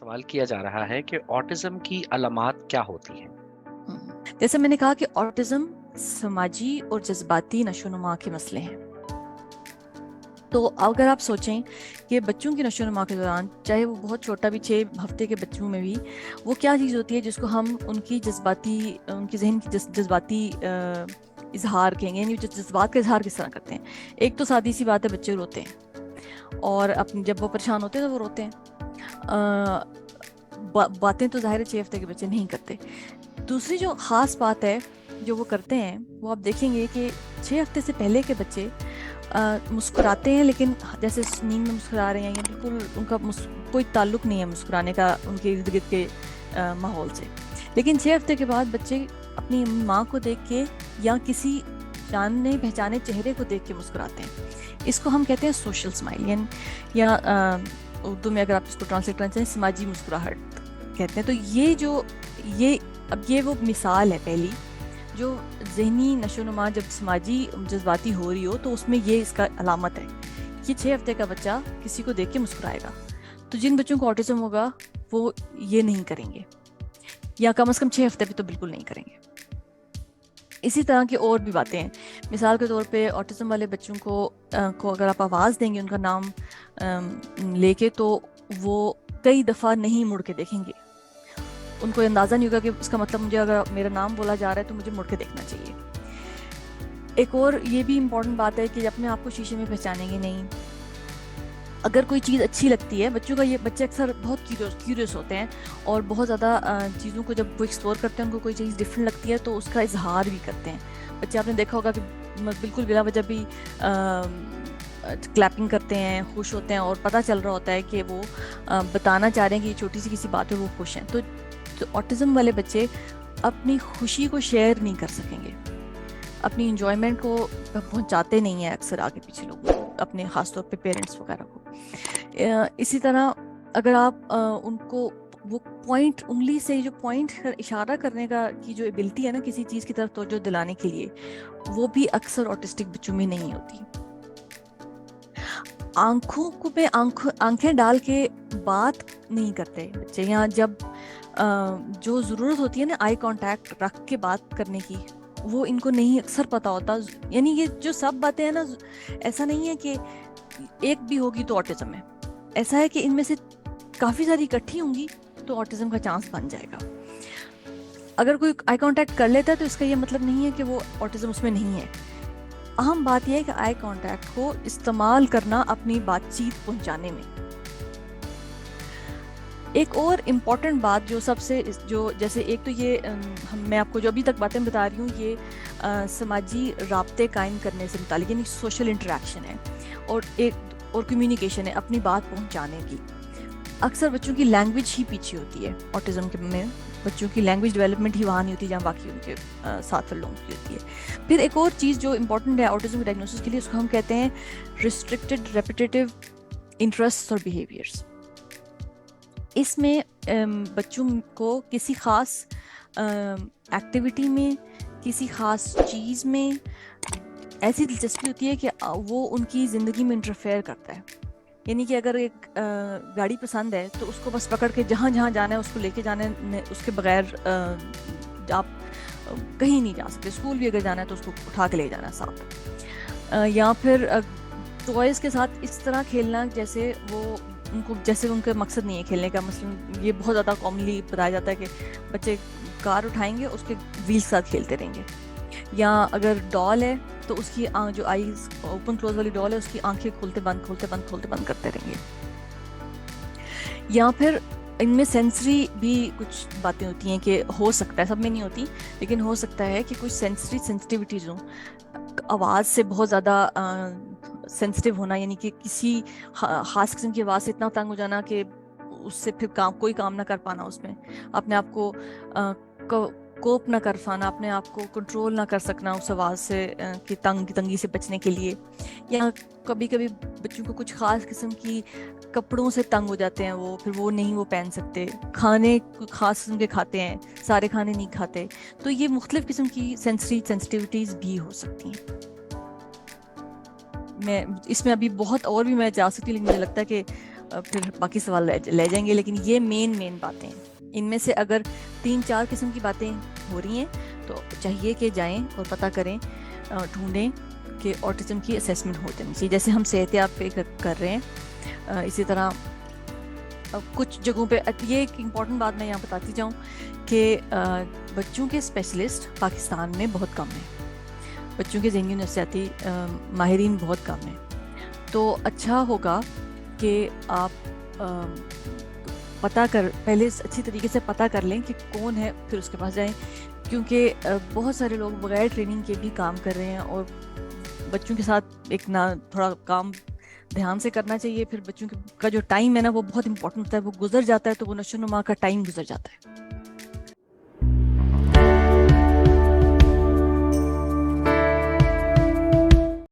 سوال کیا جا رہا ہے کہ آٹزم کی علامات کیا ہوتی ہیں؟ جیسے میں نے کہا کہ آٹزم سماجی اور جذباتی نشو و نما کے مسئلے ہیں. تو اگر آپ سوچیں کہ بچوں کی نشو و نما کے دوران، چاہے وہ بہت چھوٹا بھی 6 ہفتے کے بچوں میں بھی، وہ کیا چیز ہوتی ہے جس کو ہم ان کی ذہن کی جذباتی اظہار کہیں گے، یعنی جذبات کا اظہار کس طرح کرتے ہیں. ایک تو سادی سی بات ہے، بچے روتے ہیں، اور جب وہ پریشان ہوتے ہیں تو وہ روتے ہیں. باتیں تو ظاہر ہے 6 ہفتے کے بچے نہیں کرتے. دوسری جو خاص بات ہے جو وہ کرتے ہیں، وہ آپ دیکھیں گے کہ 6 ہفتے سے پہلے کے بچے مسکراتے ہیں، لیکن جیسے نیند میں مسکرا رہے ہیں، یا بالکل ان کا کوئی تعلق نہیں ہے مسکرانے کا ان کے ارد گرد کے ماحول سے. لیکن 6 ہفتے کے بعد بچے اپنی ماں کو دیکھ کے یا کسی جاننے پہچانے چہرے کو دیکھ کے مسکراتے ہیں. اس کو ہم کہتے ہیں سوشل اسمائل، یعنی یا اردو میں اگر آپ اس کو ٹرانسلیٹ کرنا چاہیں سماجی مسکراہٹ کہتے ہیں. تو یہ وہ مثال ہے پہلی، جو ذہنی نشو و نما جب سماجی جذباتی ہو رہی ہو تو اس میں یہ اس کا علامت ہے کہ 6 ہفتے کا بچہ کسی کو دیکھ کے مسکرائے گا. تو جن بچوں کو آٹزم ہوگا وہ یہ نہیں کریں گے، یا کم از کم 6 ہفتے پہ تو بالکل نہیں کریں گے. اسی طرح کی اور بھی باتیں ہیں. مثال کے طور پہ آٹزم والے بچوں کو اگر آپ آواز دیں گے ان کا نام لے کے، تو وہ کئی دفعہ نہیں مڑ کے دیکھیں گے. ان کو اندازہ نہیں ہوگا کہ اس کا مطلب مجھے اگر میرا نام بولا جا رہا ہے تو مجھے مڑ کے دیکھنا چاہیے. ایک اور یہ بھی امپورٹنٹ بات ہے کہ اپنے آپ کو شیشے میں پہچانیں گے نہیں. اگر کوئی چیز اچھی لگتی ہے، بچے اکثر بہت کیوریس ہوتے ہیں، اور بہت زیادہ چیزوں کو جب وہ ایکسپلور کرتے ہیں، ان کو کوئی چیز ڈفرینٹ لگتی ہے تو اس کا اظہار بھی کرتے ہیں. بچے آپ نے دیکھا ہوگا کہ بالکل بلا وجہ بھی کلیپنگ کرتے ہیں، خوش ہوتے ہیں، اور پتہ چل رہا ہوتا ہے کہ وہ بتانا چاہ رہے ہیں کہ یہ چھوٹی سی کسی بات پہ وہ خوش ہیں. تو آٹزم والے بچے اپنی خوشی کو شیئر نہیں کر سکیں گے، اپنی انجوائمنٹ کو پہنچاتے نہیں ہیں اکثر آگے پیچھے لوگوں کو، اپنے خاص طور پہ پیرنٹس وغیرہ کو. اسی طرح اگر آپ ان کو وہ پوائنٹ، انگلی سے جو پوائنٹ اشارہ کرنے کا کی جو ایبلٹی ہے نا کسی چیز کی طرف توجہ دلانے کے لیے، وہ بھی اکثر آٹسٹک بچوں میں نہیں ہوتی. آنکھوں کو پہ آنکھیں ڈال کے بات نہیں کرتے بچے، یہاں جب جو ضرورت ہوتی ہے نا آئی کانٹیکٹ رکھ کے بات کرنے کی، وہ ان کو نہیں اکثر پتہ ہوتا. یعنی یہ جو سب باتیں ہیں نا، ایسا نہیں ہے کہ ایک بھی ہوگی تو آٹزم ہے، ایسا ہے کہ ان میں سے کافی ساری اکٹھی ہوں گی تو آٹزم کا چانس بن جائے گا. اگر کوئی آئی کانٹیکٹ کر لیتا ہے تو اس کا یہ مطلب نہیں ہے کہ وہ آٹزم اس میں نہیں ہے. اہم بات یہ ہے کہ آئی کانٹیکٹ کو استعمال کرنا اپنی بات چیت پہنچانے میں. ایک اور امپورٹنٹ بات جو جیسے ایک تو یہ میں آپ کو جو ابھی تک باتیں بتا رہی ہوں، یہ سماجی رابطے قائم کرنے سے متعلق، یعنی سوشل انٹریکشن ہے، اور کمیونیکیشن ہے، اپنی بات پہنچانے کی. اکثر بچوں کی لینگویج ہی پیچھے ہوتی ہے. آٹزم میں بچوں کی لینگویج ڈیولپمنٹ ہی وہاں نہیں ہوتی جہاں باقی ان کے ساتھ لوگوں کی ہوتی ہے. پھر ایک اور چیز جو امپورٹنٹ ہے آٹزم کی ڈائگنوسس کے لیے، اس کو ہم کہتے ہیں ریسٹرکٹیڈ ریپیٹیٹیو انٹرسٹ اور بیہیویئرس. اس میں بچوں کو کسی خاص ایکٹیویٹی میں، کسی خاص چیز میں ایسی دلچسپی ہوتی ہے کہ وہ ان کی زندگی میں انٹرفیئر کرتا ہے. یعنی کہ اگر ایک گاڑی پسند ہے تو اس کو بس پکڑ کے جہاں جہاں جانا ہے اس کو لے کے جانا ہے، اس کے بغیر آپ کہیں نہیں جا سکتے. اسکول بھی اگر جانا ہے تو اس کو اٹھا کے لے جانا ہے ساتھ. یا پھر ٹوائز کے ساتھ اس طرح کھیلنا جیسے ان کا مقصد نہیں ہے کھیلنے کا. مثلا یہ بہت زیادہ کامنلی بتایا جاتا ہے کہ بچے کار اٹھائیں گے، اس کے ویل کے ساتھ کھیلتے رہیں گے. یا اگر ڈال ہے تو اس کی جو آئیز اوپن کلوز والی ڈال ہے، اس کی آنکھیں کھولتے بند کرتے رہیں گے. یا پھر ان میں سینسری بھی کچھ باتیں ہوتی ہیں کہ ہو سکتا ہے، سب میں نہیں ہوتی، لیکن ہو سکتا ہے کہ کچھ سینسری سینسٹیوٹیز ہوں. آواز سے بہت زیادہ سینسٹیو ہونا، یعنی کہ کسی خاص قسم کی آواز سے اتنا تنگ ہو جانا کہ اس سے پھر کوئی کام نہ کر پانا، اس میں اپنے آپ کو کوپ نہ کر پانا، اپنے آپ کو کنٹرول نہ کر سکنا اس آواز سے کی تنگی سے بچنے کے لیے. یا کبھی کبھی بچوں کو کچھ خاص قسم کی کپڑوں سے تنگ ہو جاتے ہیں، وہ پہن سکتے. کھانے خاص قسم کے کھاتے ہیں، سارے کھانے نہیں کھاتے. تو یہ مختلف قسم کی سینسٹیوٹیز بھی ہو سکتی ہیں. میں اس میں ابھی بہت اور بھی میں جا سکتی ہوں، لیکن مجھے لگتا ہے کہ پھر باقی سوال لے جائیں گے، لیکن یہ مین باتیں ہیں. ان میں سے اگر 3-4 قسم کی باتیں ہو رہی ہیں تو چاہیے کہ جائیں اور پتہ کریں، ڈھونڈیں کہ آٹزم کی اسیسمنٹ ہو جانی چاہیے، جیسے ہم صحت یاب پہ کر رہے ہیں. اسی طرح کچھ جگہوں پہ یہ ایک امپورٹنٹ بات میں یہاں بتاتی جاؤں کہ بچوں کے اسپیشلسٹ پاکستان میں بہت کم ہیں، بچوں کے ذہنی نفسیاتی ماہرین بہت کم ہیں. تو اچھا ہوگا کہ آپ پہلے اچھی طریقے سے پتہ کر لیں کہ کون ہے، پھر اس کے پاس جائیں، کیونکہ بہت سارے لوگ بغیر ٹریننگ کے بھی کام کر رہے ہیں، اور بچوں کے ساتھ ایک تھوڑا کام دھیان سے کرنا چاہیے. پھر بچوں کا جو ٹائم ہے نا وہ بہت امپورٹنٹ ہوتا ہے، وہ گزر جاتا ہے تو وہ نشو و نما کا ٹائم گزر جاتا ہے.